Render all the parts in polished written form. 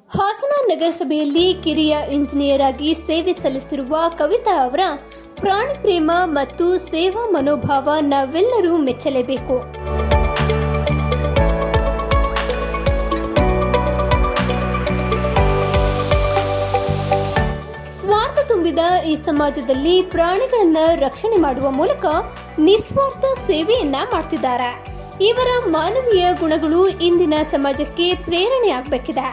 ಹಾಸನ ನಗರಸಭೆಯಲ್ಲಿ ಕಿರಿಯ ಇಂಜಿನಿಯರ್ ಆಗಿ ಸೇವೆ ಸಲ್ಲಿಸಿರುವ ಕವಿತಾ ಅವರ ಪ್ರಾಣಿ ಪ್ರೇಮ ಮತ್ತು ಸೇವಾ ಮನೋಭಾವ ನಾವೆಲ್ಲರೂ ಮೆಚ್ಚಲೇಬೇಕು. ಸ್ವಾರ್ಥ ತುಂಬಿದ ಈ ಸಮಾಜದಲ್ಲಿ ಪ್ರಾಣಿಗಳನ್ನ ರಕ್ಷಣೆ ಮಾಡುವ ಮೂಲಕ ನಿಸ್ವಾರ್ಥ ಸೇವೆಯನ್ನ ಮಾಡ್ತಿದ್ದಾರೆ. ಇವರ ಮಾನವೀಯ ಗುಣಗಳು ಇಂದಿನ ಸಮಾಜಕ್ಕೆ ಪ್ರೇರಣೆಯಾಗಬೇಕಿದೆ.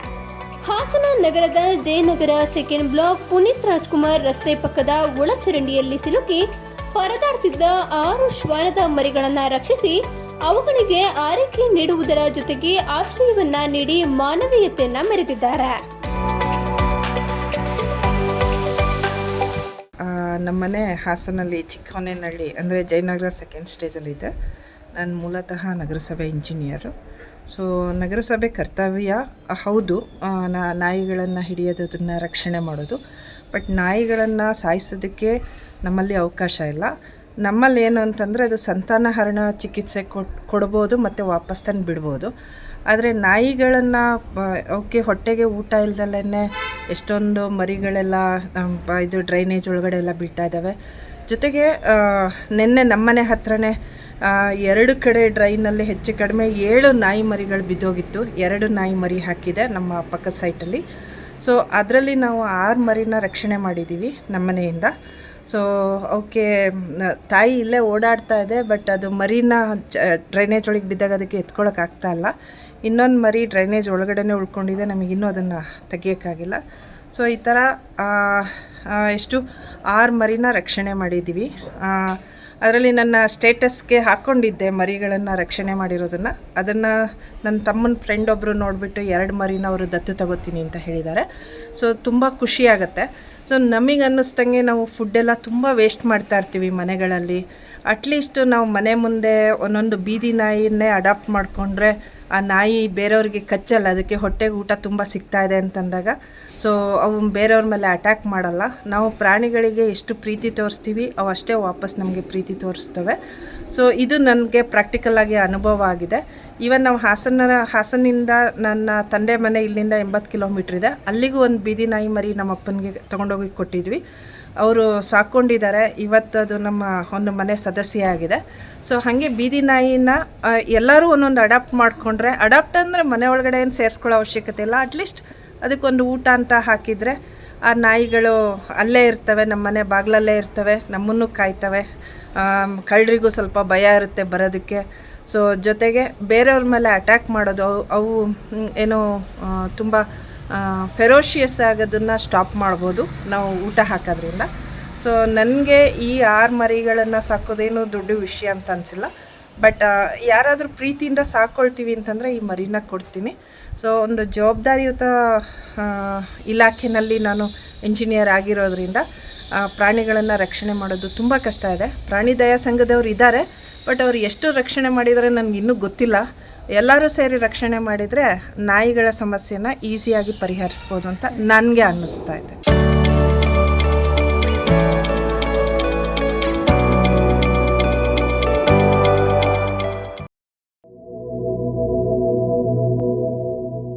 ಹಾಸನ ನಗರದ ಜಯನಗರ ಸೆಕೆಂಡ್ ಬ್ಲಾಕ್ ಪುನೀತ್ ರಾಜ್ಕುಮಾರ್ ರಸ್ತೆ ಪಕ್ಕದ ಒಳಚರಂಡಿಯಲ್ಲಿ ಸಿಲುಕಿ ಪರದಾಡ್ತಿದ್ದ 6 ಶ್ವಾನದ ಮರಿಗಳನ್ನು ರಕ್ಷಿಸಿ ಅವುಗಳಿಗೆ ಆರೈಕೆ ನೀಡುವುದರ ಜೊತೆಗೆ ಆಶ್ರಯವನ್ನ ನೀಡಿ ಮಾನವೀಯತೆಯನ್ನ ಮೆರೆದಿದ್ದಾರೆ. ನಮ್ಮನೆ ಹಾಸನಲ್ಲಿ ಚಿಕ್ಕಹೊನ್ನೇನಹಳ್ಳಿ ಅಂದರೆ ಜಯನಗರ ಸೆಕೆಂಡ್ ಸ್ಟೇಜಲ್ಲಿದೆ. ನಾನು ಮೂಲತಃ ನಗರಸಭೆ ಇಂಜಿನಿಯರು. ಸೊ ನಗರಸಭೆ ಕರ್ತವ್ಯ ಹೌದು, ನಾಯಿಗಳನ್ನು ಹಿಡಿಯೋದನ್ನು ರಕ್ಷಣೆ ಮಾಡೋದು. ಬಟ್ ನಾಯಿಗಳನ್ನು ಸಾಯಿಸೋದಕ್ಕೆ ನಮ್ಮಲ್ಲಿ ಅವಕಾಶ ಇಲ್ಲ. ನಮ್ಮಲ್ಲಿ ಏನು ಅಂತಂದರೆ ಅದು ಸಂತಾನಹರಣ ಚಿಕಿತ್ಸೆ ಕೊಡ್ಬೋದು ಮತ್ತು ವಾಪಸ್ ತಂದು ಬಿಡ್ಬೋದು. ಆದರೆ ನಾಯಿಗಳನ್ನು ಅವಕ್ಕೆ ಹೊಟ್ಟೆಗೆ ಊಟ ಇಲ್ದಲೇ ಎಷ್ಟೊಂದು ಮರಿಗಳೆಲ್ಲ ಇದು ಡ್ರೈನೇಜ್ ಒಳಗಡೆ ಎಲ್ಲ ಬೀಳ್ತಾ ಇದ್ದಾವೆ. ಜೊತೆಗೆ ನಿನ್ನೆ ನಮ್ಮನೆ ಹತ್ರನೇ 2 ಕಡೆ ಡ್ರೈನಲ್ಲಿ ಹೆಚ್ಚು ಕಡಿಮೆ 7 ನಾಯಿ ಮರಿಗಳು ಬಿದ್ದೋಗಿತ್ತು. 2 ನಾಯಿ ಮರಿ ಹಾಕಿದೆ ನಮ್ಮ ಪಕ್ಕದ ಸೈಟಲ್ಲಿ. ಸೊ ಅದರಲ್ಲಿ ನಾವು 6 ಮರಿನ ರಕ್ಷಣೆ ಮಾಡಿದ್ದೀವಿ ನಮ್ಮನೆಯಿಂದ. ಸೊ ಅವಕ್ಕೆ ತಾಯಿ ಇಲ್ಲೇ ಓಡಾಡ್ತಾ ಇದೆ, ಬಟ್ ಅದು ಮರಿನ ಡ್ರೈನೇಜ್ ಒಳಗೆ ಬಿದ್ದಾಗ ಅದಕ್ಕೆ ಎತ್ಕೊಳ್ಳೋಕ್ಕಾಗ್ತಾ ಇಲ್ಲ. ಇನ್ನೊಂದು ಮರಿ ಡ್ರೈನೇಜ್ ಒಳಗಡೆ ಉಳ್ಕೊಂಡಿದೆ, ನಮಗಿನ್ನೂ ಅದನ್ನು ತೆಗಿಯೋಕ್ಕಾಗಿಲ್ಲ. ಸೊ ಈ ಥರ ಎಷ್ಟು 6 ಮರಿನ ರಕ್ಷಣೆ ಮಾಡಿದ್ದೀವಿ. ಅದರಲ್ಲಿ ನನ್ನ ಸ್ಟೇಟಸ್ಗೆ ಹಾಕ್ಕೊಂಡಿದ್ದೆ ಮರಿಗಳನ್ನು ರಕ್ಷಣೆ ಮಾಡಿರೋದನ್ನು. ಅದನ್ನು ನನ್ನ ತಮ್ಮನ ಫ್ರೆಂಡ್ ಒಬ್ಬರು ನೋಡಿಬಿಟ್ಟು 2 ಮರಿನ ಅವರು ದತ್ತು ತಗೋತೀನಿ ಅಂತ ಹೇಳಿದ್ದಾರೆ. ಸೊ ತುಂಬ ಖುಷಿಯಾಗತ್ತೆ. ಸೊ ನಮಗೆ ಅನ್ನಿಸ್ದಂಗೆ ನಾವು ಫುಡ್ಡೆಲ್ಲ ತುಂಬ ವೇಸ್ಟ್ ಮಾಡ್ತಾ ಇರ್ತೀವಿ ಮನೆಗಳಲ್ಲಿ. ಅಟ್ಲೀಸ್ಟ್ ನಾವು ಮನೆ ಮುಂದೆ ಒಂದೊಂದು ಬೀದಿ ನಾಯಿಯನ್ನೇ ಅಡಾಪ್ಟ್ ಮಾಡಿಕೊಂಡ್ರೆ ಆ ನಾಯಿ ಬೇರೆಯವ್ರಿಗೆ ಕಚ್ಚಲ್ಲ, ಅದಕ್ಕೆ ಹೊಟ್ಟೆಗೆ ಊಟ ತುಂಬ ಸಿಗ್ತಾ ಇದೆ ಅಂತಂದಾಗ ಸೊ ಅವು ಬೇರೆಯವ್ರ ಮೇಲೆ ಅಟ್ಯಾಕ್ ಮಾಡಲ್ಲ. ನಾವು ಪ್ರಾಣಿಗಳಿಗೆ ಎಷ್ಟು ಪ್ರೀತಿ ತೋರಿಸ್ತೀವಿ ಅವು ಅಷ್ಟೇ ವಾಪಸ್ ನಮಗೆ ಪ್ರೀತಿ ತೋರಿಸ್ತವೆ. ಸೊ ಇದು ನನಗೆ ಪ್ರಾಕ್ಟಿಕಲಾಗಿ ಅನುಭವ ಆಗಿದೆ. ಈವನ್ ನಾವು ಹಾಸನಿಂದ ನನ್ನ ತಂದೆ ಮನೆ ಇಲ್ಲಿಂದ 80 ಕಿಲೋಮೀಟ್ರ್ ಇದೆ. ಅಲ್ಲಿಗೂ ಒಂದು ಬೀದಿ ನಾಯಿ ಮರಿ ನಮ್ಮ ಅಪ್ಪನಿಗೆ ತೊಗೊಂಡೋಗಿ ಕೊಟ್ಟಿದ್ವಿ. ಅವರು ಸಾಕೊಂಡಿದ್ದಾರೆ. ಇವತ್ತು ಅದು ನಮ್ಮ ಒಂದು ಮನೆ ಸದಸ್ಯ ಆಗಿದೆ. ಸೊ ಹಾಗೆ ಬೀದಿ ನಾಯಿನ ಎಲ್ಲರೂ ಒಂದೊಂದು ಅಡಾಪ್ಟ್ ಮಾಡಿಕೊಂಡ್ರೆ, ಅಡಾಪ್ಟ್ ಅಂದರೆ ಮನೆ ಒಳಗಡೆ ಏನು ಸೇರಿಸ್ಕೊಳ್ಳೋ ಅವಶ್ಯಕತೆ ಇಲ್ಲ. ಅಟ್ಲೀಸ್ಟ್ ಅದಕ್ಕೊಂದು ಊಟ ಅಂತ ಹಾಕಿದರೆ ಆ ನಾಯಿಗಳು ಅಲ್ಲೇ ಇರ್ತವೆ, ನಮ್ಮ ಮನೆ ಬಾಗಿಲಲ್ಲೇ ಇರ್ತವೆ, ನಮ್ಮನ್ನು ಕಾಯ್ತವೆ. ಕಳ್ಳರಿಗೂ ಸ್ವಲ್ಪ ಭಯ ಇರುತ್ತೆ ಬರೋದಕ್ಕೆ. ಸೊ ಜೊತೆಗೆ ಬೇರೆಯವ್ರ ಮೇಲೆ ಅಟ್ಯಾಕ್ ಮಾಡೋದು, ಅವು ಏನೋ ತುಂಬ ಫೆರೋಷಿಯಸ್ ಆಗೋದನ್ನು ಸ್ಟಾಪ್ ಮಾಡ್ಬೋದು ನಾವು ಊಟ ಹಾಕೋದ್ರಿಂದ. ಸೊ ನನಗೆ ಈ 6 ಮರಿಗಳನ್ನು ಸಾಕೋದೇನು ದೊಡ್ಡ ವಿಷಯ ಅಂತ ಅನಿಸಿಲ್ಲ. ಬಟ್ ಯಾರಾದರೂ ಪ್ರೀತಿಯಿಂದ ಸಾಕೊಳ್ತೀವಿ ಅಂತಂದರೆ ಈ ಮರಿನ ಕೊಡ್ತೀನಿ. ಸೊ ಒಂದು ಜವಾಬ್ದಾರಿಯುತ ಇಲಾಖೆಯಲ್ಲಿ ನಾನು ಇಂಜಿನಿಯರ್ ಆಗಿರೋದ್ರಿಂದ ಪ್ರಾಣಿಗಳನ್ನು ರಕ್ಷಣೆ ಮಾಡೋದು ತುಂಬ ಕಷ್ಟ ಇದೆ. ಪ್ರಾಣಿ ದಯಾ ಸಂಘದವ್ರು ಇದ್ದಾರೆ, ಬಟ್ ಅವ್ರು ಎಷ್ಟು ರಕ್ಷಣೆ ಮಾಡಿದರೆ ನನಗಿನ್ನೂ ಗೊತ್ತಿಲ್ಲ. ಎಲ್ಲರೂ ಸೇರಿ ರಕ್ಷಣೆ ಮಾಡಿದರೆ ನಾಯಿಗಳ ಸಮಸ್ಯೆನ ಈಸಿಯಾಗಿ ಪರಿಹರಿಸ್ಬೋದು ಅಂತ ನನಗೆ ಅನ್ನಿಸ್ತಾ ಇದೆ.